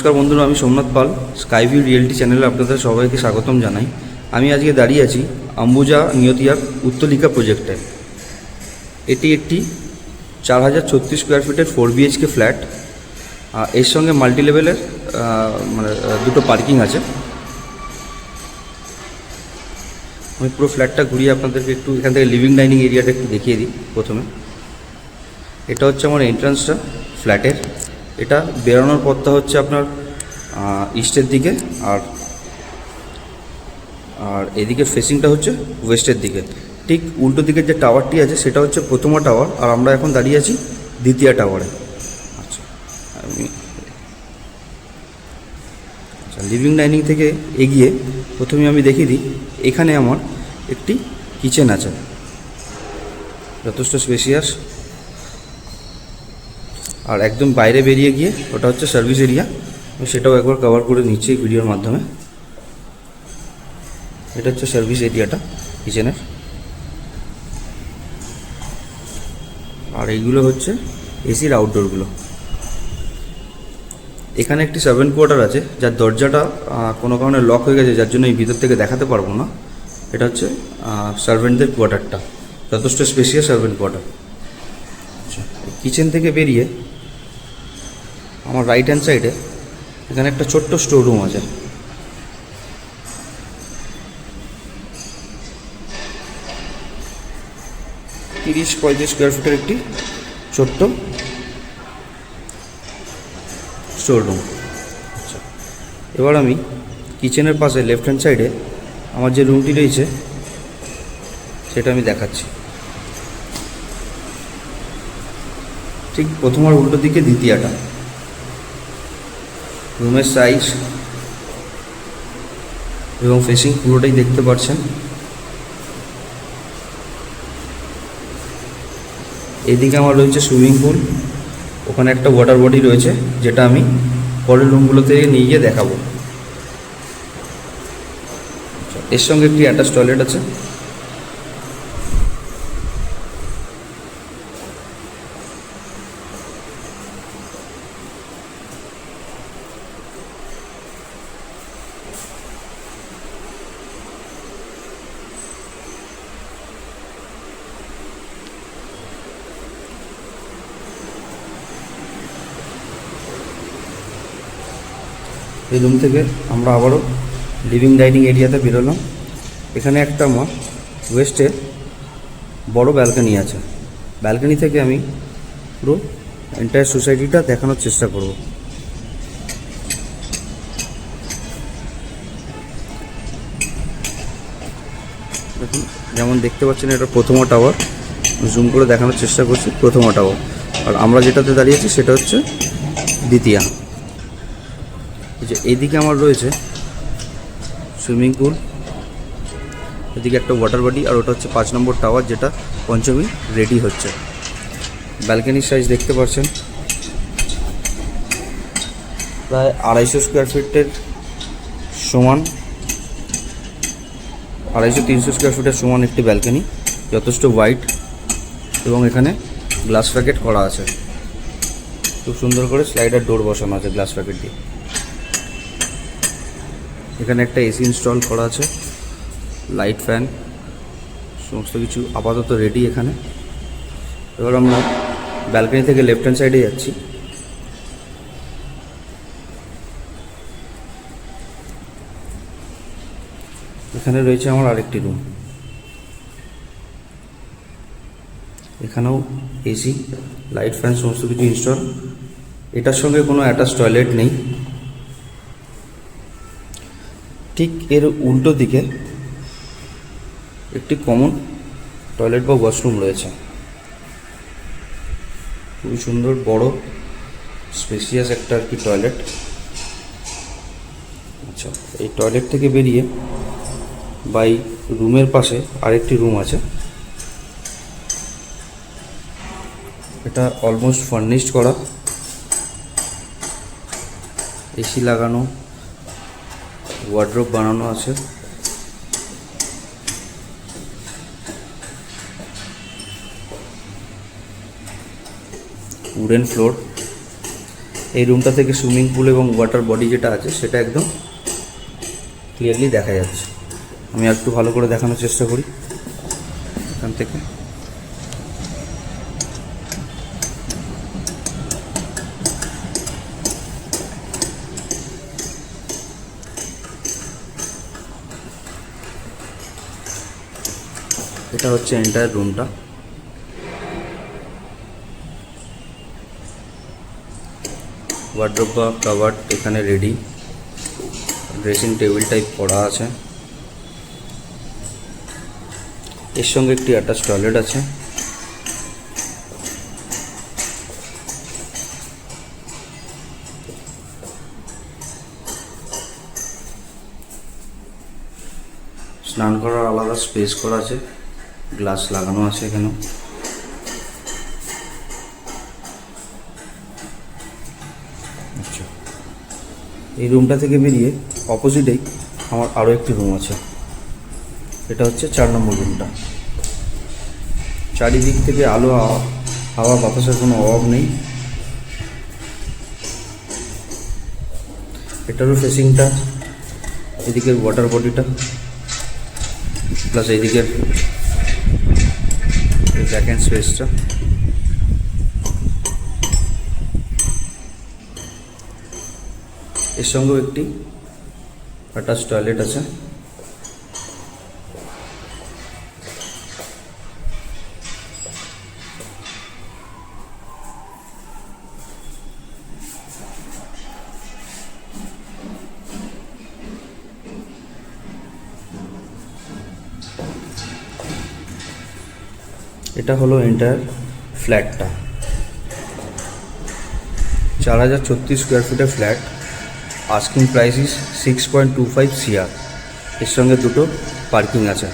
নমস্কার বন্ধুরা, আমি সোমনাথ পাল, স্কাইভিউ রিয়েলিটি চ্যানেলে আপনাদের সবাইকে স্বাগতম জানাই। আমি আজকে দাঁড়িয়ে আছি আম্বুজা নিয়তিয়ার উত্তলিকা প্রজেক্টে। এটি একটি 4036 স্কোয়ার ফিটের 4 BHK ফ্ল্যাট। এর সঙ্গে মাল্টি লেভেলের দুটো পার্কিং আছে। আমি পুরো ফ্ল্যাটটা ঘুরিয়ে আপনাদেরকে একটু এখান থেকে লিভিং ডাইনিং এরিয়াটা একটু দেখিয়ে দিই। প্রথমে এটা হচ্ছে আমার এন্ট্রান্সটা ফ্ল্যাটের। এটা বেরোনোর পথটা হচ্ছে আপনার ইস্টের দিকে, আর এদিকে ফেসিংটা হচ্ছে ওয়েস্টের দিকে। ঠিক উল্টো দিকের যে টাওয়ারটি আছে সেটা হচ্ছে প্রথম টাওয়ার, আর আমরা এখন দাঁড়িয়ে আছি দ্বিতীয় টাওয়ারে। আচ্ছা, লিভিং ডাইনিং থেকে এগিয়ে প্রথমে আমি দেখিয়ে দিই, এখানে আমার একটি কিচেন আছে, যথেষ্ট স্পেশিয়াস। আর একদম বাইরে বেরিয়ে গিয়ে ওটা হচ্ছে সার্ভিস এরিয়া, সেটাও একবার কভার করে নিচ্ছি ভিডিওর মাধ্যমে। এটা হচ্ছে সার্ভিস এরিয়াটা কিচেনের, আর এইগুলো হচ্ছে এসির আউটডোরগুলো। এখানে একটি সার্ভেন্ট কোয়ার্টার আছে, যার দরজাটা কোনো কারণে লক হয়ে গেছে, যার জন্য এই ভিতর থেকে দেখাতে পারবো না। এটা হচ্ছে সার্ভেন্টদের কোয়ার্টারটা, যথেষ্ট স্পেশিয়াস সার্ভেন্ট কোয়ার্টার। আচ্ছা, কিচেন থেকে বেরিয়ে আমার রাইট হ্যান্ড সাইডে এখানে একটা ছোট্ট স্টোর রুম আছে। তিরিশ 35 স্কোয়ার ফিটের একটি ছোট্ট স্টোর রুম। আচ্ছা, এবার আমি কিচেনের পাশে লেফট হ্যান্ড সাইডে আমার যে রুমটি রয়েছে সেটা আমি দেখাচ্ছি। ঠিক প্রথম আর উল্টো দিকে দ্বিতীয়টা। রুমের সাইজ এবং ফেসিং পুরোটাই দেখতে পাচ্ছেন। এদিকে আমার রয়েছে সুইমিং পুল, ওখানে একটা ওয়াটার বডি রয়েছে, যেটা আমি পরের রুমগুলোতে নিয়ে গিয়ে দেখাবো। এর সঙ্গে একটি অ্যাটাচ টয়লেট আছে। এই রুম থেকে আমরা আবারও লিভিং ডাইনিং এরিয়াতে বেরোলাম। এখানে একটা আমার ওয়েস্টে বড় ব্যালকনি আছে। ব্যালকনি থেকে আমি পুরো এন্টায়ার সোসাইটিটা দেখানোর চেষ্টা করব। দেখুন, যেমন দেখতে পাচ্ছেন এটা প্রথম টাওয়ার, জুম করে দেখানোর চেষ্টা করছি। প্রথম টাওয়ার, আর আমরা যেটাতে দাঁড়িয়েছি সেটা হচ্ছে দ্বিতীয়। যে এইদিকে আমার রয়েছে সুইমিং পুল, এদিকে একটা ওয়াটার বডি, আর ওটা হচ্ছে 5 নম্বর টাওয়ার, যেটা পঞ্চমী রেডি হচ্ছে। ব্যালকনির সাইজ দেখতে পাচ্ছেন, প্রায় 250 স্কোয়ার ফিটের সমান, 250-300 স্কোয়ার ফিটের সমান একটি ব্যালকনি, যথেষ্ট ওয়াইড, এবং এখানে গ্লাস প্যাকেট করা আছে। খুব সুন্দর করে স্লাইডার ডোর বসানো আছে গ্লাস প্যাকেট দিয়ে। এখানে একটা এসি ইনস্টল করা আছে, লাইট, ফ্যান, সমস্ত কিছু আপাতত রেডি এখানে। এবার আমরা ব্যালকনি থেকে লেফট হ্যান্ড সাইডে যাচ্ছি। এখানে রয়েছে আমার আরেকটি রুম, এখানেও এসি, লাইট, ফ্যান সমস্ত কিছু ইনস্টল। এটার সঙ্গে কোনো অ্যাটাচ টয়লেট নেই। ঠিক এর উল্টো দিকে একটি কমন টয়লেট বা ওয়াশরুম রয়েছে, খুবই সুন্দর, বড়, স্পেসিয়াস একটা আর কি টয়লেট। আচ্ছা, এই টয়লেট থেকে বেরিয়ে বাই রুমের পাশে আরেকটি রুম আছে। এটা অলমোস্ট ফার্নিশড করা, এসি লাগানো, ওয়ার্ড্রোব বানানো আছে। উডেন ফ্লোর, এই রুমটা থেকে সুইমিং পুল এবং ওয়াটার বডি যেটা আছে সেটা একদম ক্লিয়ারলি দেখা যাচ্ছে। আমি একটু ভালো করে দেখানোর চেষ্টা করি এখান থেকে। এটা হচ্ছে এন্টায়ার রুমটা। ওয়ার্ড্রোব বা কাভার্ড এখানে রেডি, ড্রেসিং টেবিল টাইপ করা আছে, এর সঙ্গে একটি অ্যাটাচ টয়লেট আছে। স্নান করার আলাদা স্পেস করা আছে, গ্লাস লাগানো আছে এখানে। আচ্ছা, এই রুমটা থেকে বেরিয়ে অপোজিটেই আমার আরও একটি রুম আছে। এটা হচ্ছে 4 নম্বর রুমটা। চারিদিক থেকে আলো হাওয়া বাতাসের কোনো অভাব নেই। এটারও ফেসিংটা এদিকের ওয়াটার বডিটা প্লাস এইদিকের ব্যাক এন্ড স্পেসটা। এর সঙ্গেও একটি অ্যাটাচ টয়লেট আছে। এটা হলো এন্টায়ার ফ্ল্যাটটা। 4036 স্কোয়ার ফিটের flat. Asking price is 6.25 CR। এর সঙ্গে দুটো পার্কিং আছে।